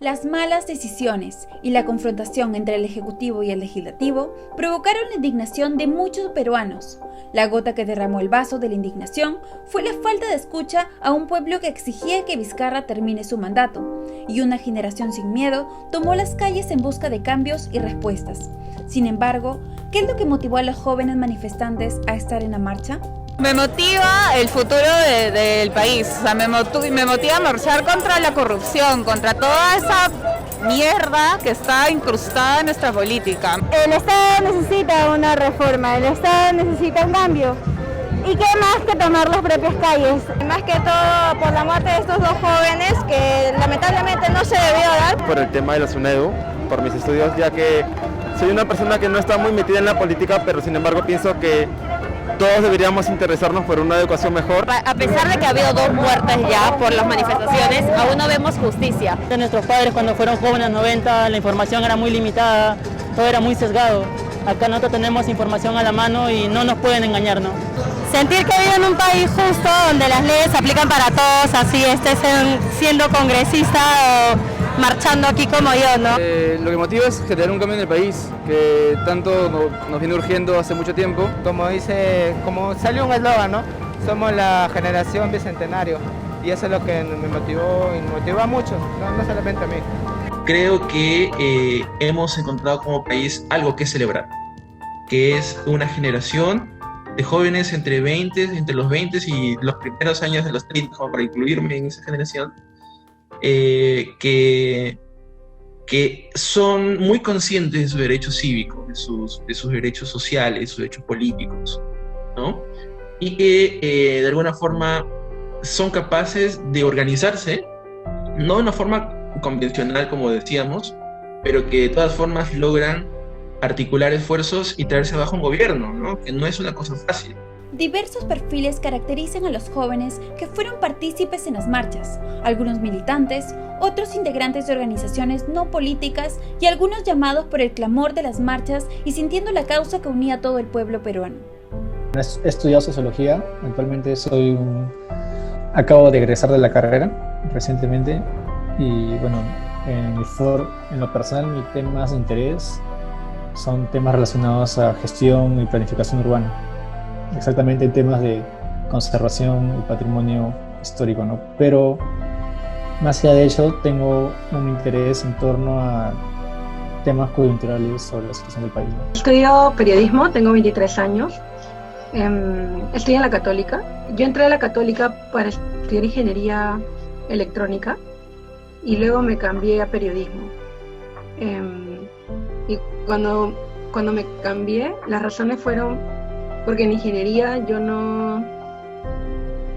Las malas decisiones y la confrontación entre el Ejecutivo y el Legislativo provocaron la indignación de muchos peruanos. La gota que derramó el vaso de la indignación fue la falta de escucha a un pueblo que exigía que Vizcarra termine su mandato, y una generación sin miedo tomó las calles en busca de cambios y respuestas. Sin embargo, ¿qué es lo que motivó a los jóvenes manifestantes a estar en la marcha? Me motiva el futuro del país, o sea, me motiva a marchar contra la corrupción, contra toda esa mierda que está incrustada en nuestra política. El Estado necesita una reforma, el Estado necesita un cambio. ¿Y qué más que tomar las propias calles? Más que todo por la muerte de estos dos jóvenes que lamentablemente no se debió dar. Por el tema de la SUNEDU, por mis estudios, ya que soy una persona que no está muy metida en la política, pero sin embargo pienso que todos deberíamos interesarnos por una educación mejor. A pesar de que ha habido 2 muertes ya por las manifestaciones, aún no vemos justicia. De nuestros padres cuando fueron jóvenes en los 90, la información era muy limitada, todo era muy sesgado. Acá nosotros tenemos información a la mano y no nos pueden engañar, ¿no? Sentir que vivo en un país justo donde las leyes se aplican para todos, así estés siendo congresista o marchando aquí como yo, ¿no? Lo que motiva es generar un cambio en el país, que tanto nos viene urgiendo hace mucho tiempo. Como salió un eslogan, ¿no? Somos la generación bicentenario, y eso es lo que me motivó y me motiva mucho, no solamente a mí. Creo que hemos encontrado como país algo que celebrar, que es una generación de jóvenes entre los 20 y los primeros años de los 30, como para incluirme en esa generación, que son muy conscientes de sus derechos cívicos, de sus derechos sociales, de sus derechos políticos, ¿no? Y que de alguna forma son capaces de organizarse, no de una forma convencional como decíamos, pero que de todas formas logran articular esfuerzos y traerse abajo un gobierno, ¿no? Que no es una cosa fácil. Diversos perfiles caracterizan a los jóvenes que fueron partícipes en las marchas, algunos militantes, otros integrantes de organizaciones no políticas y algunos llamados por el clamor de las marchas y sintiendo la causa que unía a todo el pueblo peruano. He estudiado sociología, actualmente acabo de egresar de la carrera recientemente y bueno, en lo personal mis temas de interés son temas relacionados a gestión y planificación urbana, exactamente en temas de conservación y patrimonio histórico, ¿no? Pero más allá de ello tengo un interés en torno a temas coyunturales sobre la situación del país, ¿no? Estudio periodismo, tengo 23 años, estoy en la Católica. Yo entré a la Católica para estudiar ingeniería electrónica y luego me cambié a periodismo. Y cuando me cambié, las razones fueron porque en ingeniería yo no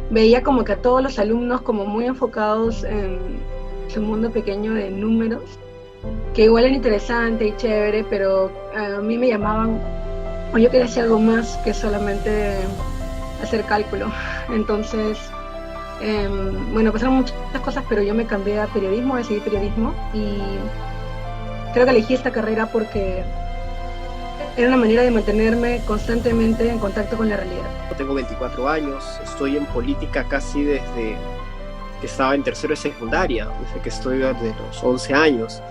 veía como que a todos los alumnos como muy enfocados en su mundo pequeño de números, que igual era interesante y chévere, pero a mí me llamaban, o yo quería hacer algo más que solamente hacer cálculo. Entonces, bueno, pasaron muchas cosas, pero yo me cambié a periodismo, decidí periodismo y creo que elegí esta carrera porque era una manera de mantenerme constantemente en contacto con la realidad. Tengo 24 años, estoy en política casi desde que estaba en tercero de secundaria, desde que estoy desde los 11 años.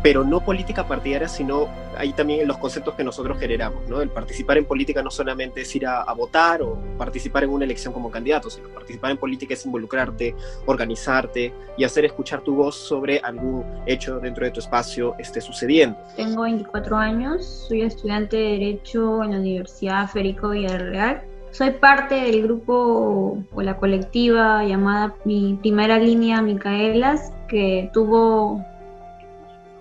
Pero no política partidaria, sino ahí también los conceptos que nosotros generamos, ¿no? El participar en política no solamente es ir a votar o participar en una elección como candidato, sino participar en política es involucrarte, organizarte y hacer escuchar tu voz sobre algún hecho dentro de tu espacio esté sucediendo. Tengo 24 años, soy estudiante de Derecho en la Universidad Federico Villarreal. Soy parte del grupo o la colectiva llamada Mi Primera Línea Micaelas, que tuvo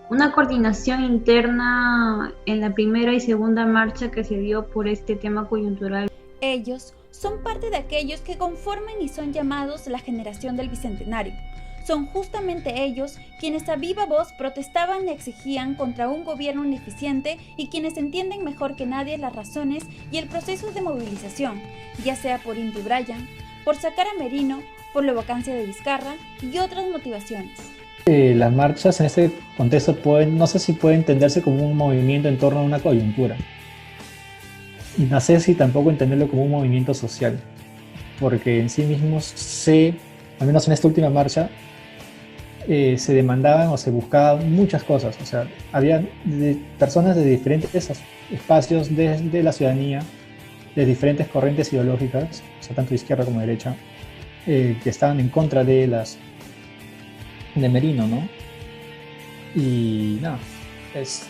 una coordinación interna en la primera y segunda marcha que se dio por este tema coyuntural. Ellos son parte de aquellos que conforman y son llamados la generación del Bicentenario. Son justamente ellos quienes a viva voz protestaban y exigían contra un gobierno ineficiente y quienes entienden mejor que nadie las razones y el proceso de movilización, ya sea por Inti Bryan, por sacar a Merino, por la vacancia de Vizcarra y otras motivaciones. Las marchas en este contexto no sé si puede entenderse como un movimiento en torno a una coyuntura. Y no sé si tampoco entenderlo como un movimiento social, porque en sí mismos al menos en esta última marcha, se demandaban o se buscaban muchas cosas. O sea, había personas de diferentes espacios de la ciudadanía, de diferentes corrientes ideológicas, o sea, tanto de izquierda como de derecha, que estaban en contra de Merino, ¿no? Y nada, es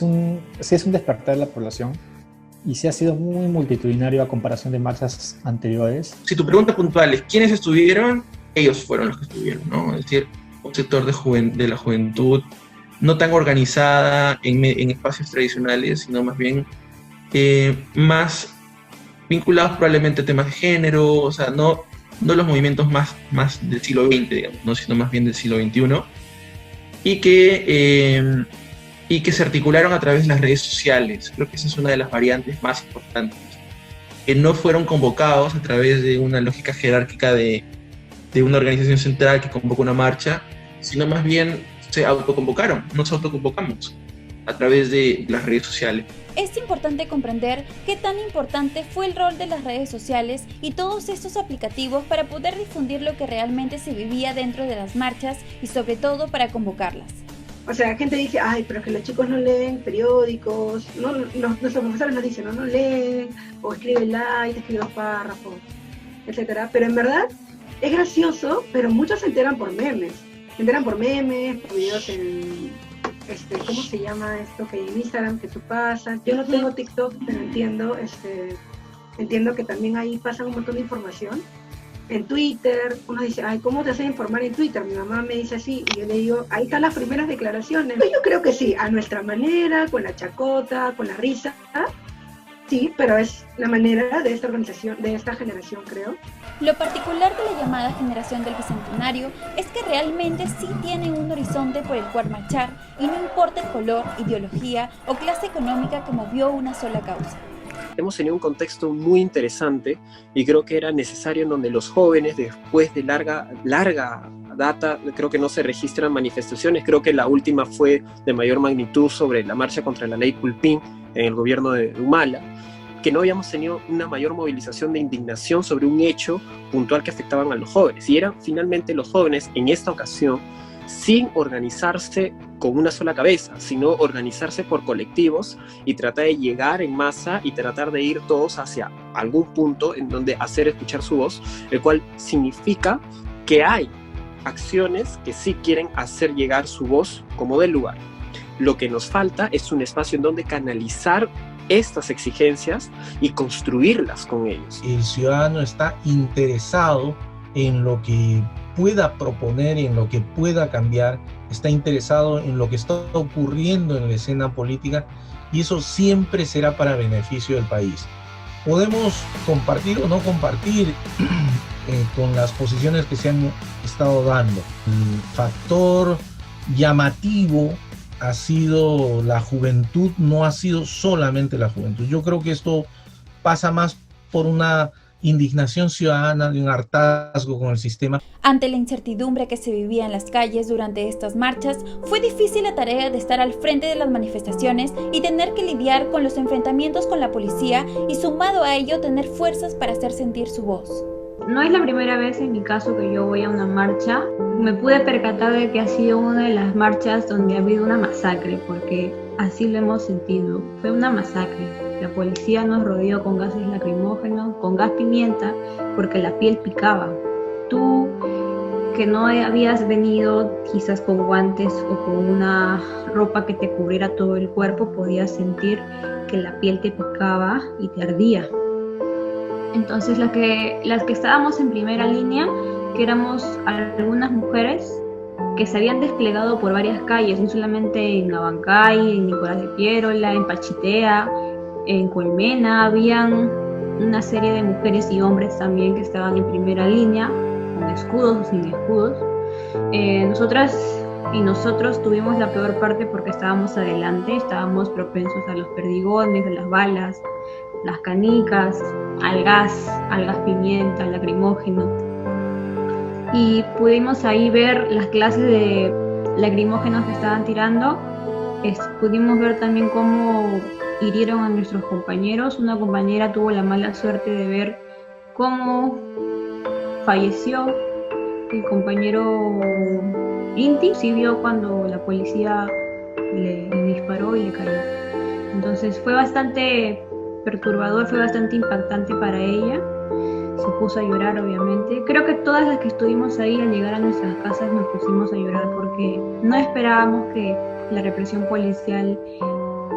un despertar de la población, y sí ha sido muy multitudinario a comparación de marchas anteriores. Si tu pregunta puntual es ¿quiénes estuvieron? Ellos fueron los que estuvieron, ¿no? Es decir, un sector de la juventud no tan organizada en espacios tradicionales, sino más bien más vinculados probablemente a temas de género, o sea, no los movimientos más del siglo XX, digamos, ¿no? Sino más bien del siglo XXI, y que se articularon a través de las redes sociales. Creo que esa es una de las variantes más importantes, que no fueron convocados a través de una lógica jerárquica de una organización central que convocó una marcha, sino más bien se autoconvocaron, nos autoconvocamos a través de las redes sociales. Es importante comprender qué tan importante fue el rol de las redes sociales y todos estos aplicativos para poder difundir lo que realmente se vivía dentro de las marchas y sobre todo para convocarlas. O sea, la gente dice, ay, pero es que los chicos no leen periódicos, nuestros profesores nos dicen, no leen, o escribe light, escribe 2 párrafos, etcétera. Pero en verdad es gracioso, pero muchos se enteran por memes. Se enteran por memes, por videos en, ¿cómo se llama esto? Que en Instagram, que tú pasas. Yo no tengo TikTok, pero entiendo que también ahí pasan un montón de información. En Twitter, uno dice, ay, ¿cómo te haces informar en Twitter? Mi mamá me dice así, y yo le digo, ahí están las primeras declaraciones. Yo creo que sí, a nuestra manera, con la chacota, con la risa, sí, pero es la manera de esta organización, de esta generación, creo. Lo particular de la llamada generación del Bicentenario es que realmente sí tienen un horizonte por el cual marchar, y no importa el color, ideología o clase económica que movió una sola causa. Hemos tenido un contexto muy interesante y creo que era necesario, en donde los jóvenes, después de larga data, creo que no se registran manifestaciones. Creo que la última fue de mayor magnitud sobre la marcha contra la ley Culpín en el gobierno de Humala, que no habíamos tenido una mayor movilización de indignación sobre un hecho puntual que afectaban a los jóvenes. Y eran finalmente los jóvenes, en esta ocasión, sin organizarse con una sola cabeza, sino organizarse por colectivos y tratar de llegar en masa y tratar de ir todos hacia algún punto en donde hacer escuchar su voz, el cual significa que hay acciones que sí quieren hacer llegar su voz como del lugar. Lo que nos falta es un espacio en donde canalizar estas exigencias y construirlas con ellos. El ciudadano está interesado en lo que pueda proponer, en lo que pueda cambiar, está interesado en lo que está ocurriendo en la escena política, y eso siempre será para beneficio del país. Podemos compartir o no compartir con las posiciones que se han estado dando. El factor llamativo ha sido la juventud, no ha sido solamente la juventud. Yo creo que esto pasa más por una indignación ciudadana, de un hartazgo con el sistema. Ante la incertidumbre que se vivía en las calles durante estas marchas, fue difícil la tarea de estar al frente de las manifestaciones y tener que lidiar con los enfrentamientos con la policía, y sumado a ello tener fuerzas para hacer sentir su voz. No es la primera vez en mi caso que yo voy a una marcha. Me pude percatar de que ha sido una de las marchas donde ha habido una masacre, porque así lo hemos sentido. Fue una masacre. La policía nos rodeó con gases lacrimógenos, con gas pimienta, porque la piel picaba. Tú, que no habías venido quizás con guantes o con una ropa que te cubriera todo el cuerpo, podías sentir que la piel te picaba y te ardía. Entonces las que estábamos en primera línea, que éramos algunas mujeres que se habían desplegado por varias calles, no solamente en Abancay, en Nicolás de Piérola, en Pachitea, en Colmena, habían una serie de mujeres y hombres también que estaban en primera línea, con escudos o sin escudos. Nosotras y nosotros tuvimos la peor parte porque estábamos adelante, estábamos propensos a los perdigones, a las balas, las canicas, al gas pimienta, al lacrimógeno. Y pudimos ahí ver las clases de lacrimógenos que estaban tirando. Pudimos ver también cómo hirieron a nuestros compañeros. Una compañera tuvo la mala suerte de ver cómo falleció el compañero Inti sí vio cuando la policía le disparó y le cayó. Entonces fue bastante perturbador, fue bastante impactante para ella. Se puso a llorar, obviamente. Creo que todas las que estuvimos ahí al llegar a nuestras casas nos pusimos a llorar porque no esperábamos que la represión policial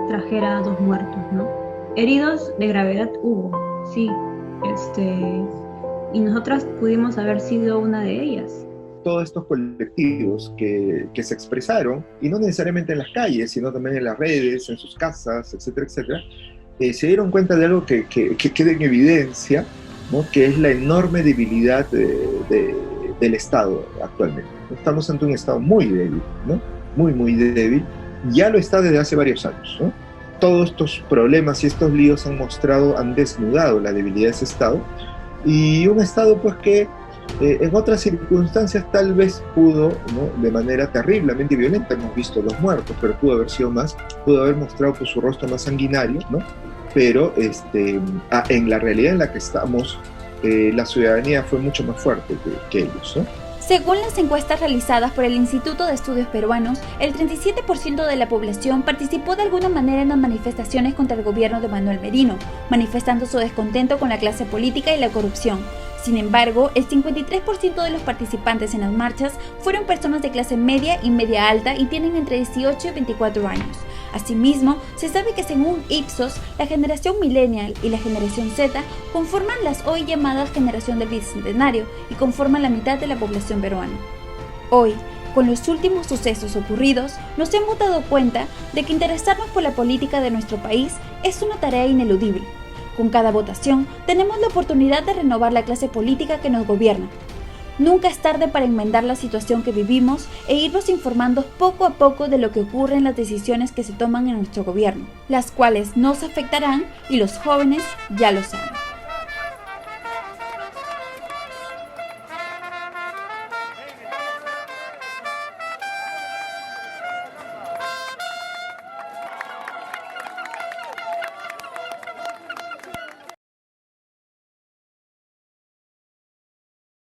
trajera 2 muertos, ¿no? Heridos de gravedad hubo, sí. Y nosotras pudimos haber sido una de ellas. Todos estos colectivos que se expresaron, y no necesariamente en las calles, sino también en las redes, en sus casas, etcétera, etcétera, se dieron cuenta de algo que queda en evidencia, ¿no? Que es la enorme debilidad del Estado actualmente. Estamos ante un Estado muy débil, ¿no? Muy débil. Ya lo está desde hace varios años, ¿no? Todos estos problemas y estos líos han desnudado la debilidad de ese Estado, y un Estado pues que en otras circunstancias tal vez pudo, ¿no? De manera terriblemente violenta, hemos visto 2 muertos, pero pudo haber sido más, pudo haber mostrado pues, su rostro más sanguinario, ¿no? Pero en la realidad en la que estamos, la ciudadanía fue mucho más fuerte que ellos, ¿no? Según las encuestas realizadas por el Instituto de Estudios Peruanos, el 37% de la población participó de alguna manera en las manifestaciones contra el gobierno de Manuel Merino, manifestando su descontento con la clase política y la corrupción. Sin embargo, el 53% de los participantes en las marchas fueron personas de clase media y media alta y tienen entre 18 y 24 años. Asimismo, se sabe que según Ipsos, la generación millennial y la generación Z conforman las hoy llamadas generación del bicentenario y conforman la mitad de la población peruana. Hoy, con los últimos sucesos ocurridos, nos hemos dado cuenta de que interesarnos por la política de nuestro país es una tarea ineludible. Con cada votación, tenemos la oportunidad de renovar la clase política que nos gobierna. Nunca es tarde para enmendar la situación que vivimos e irnos informando poco a poco de lo que ocurre en las decisiones que se toman en nuestro gobierno, las cuales nos afectarán y los jóvenes ya lo saben.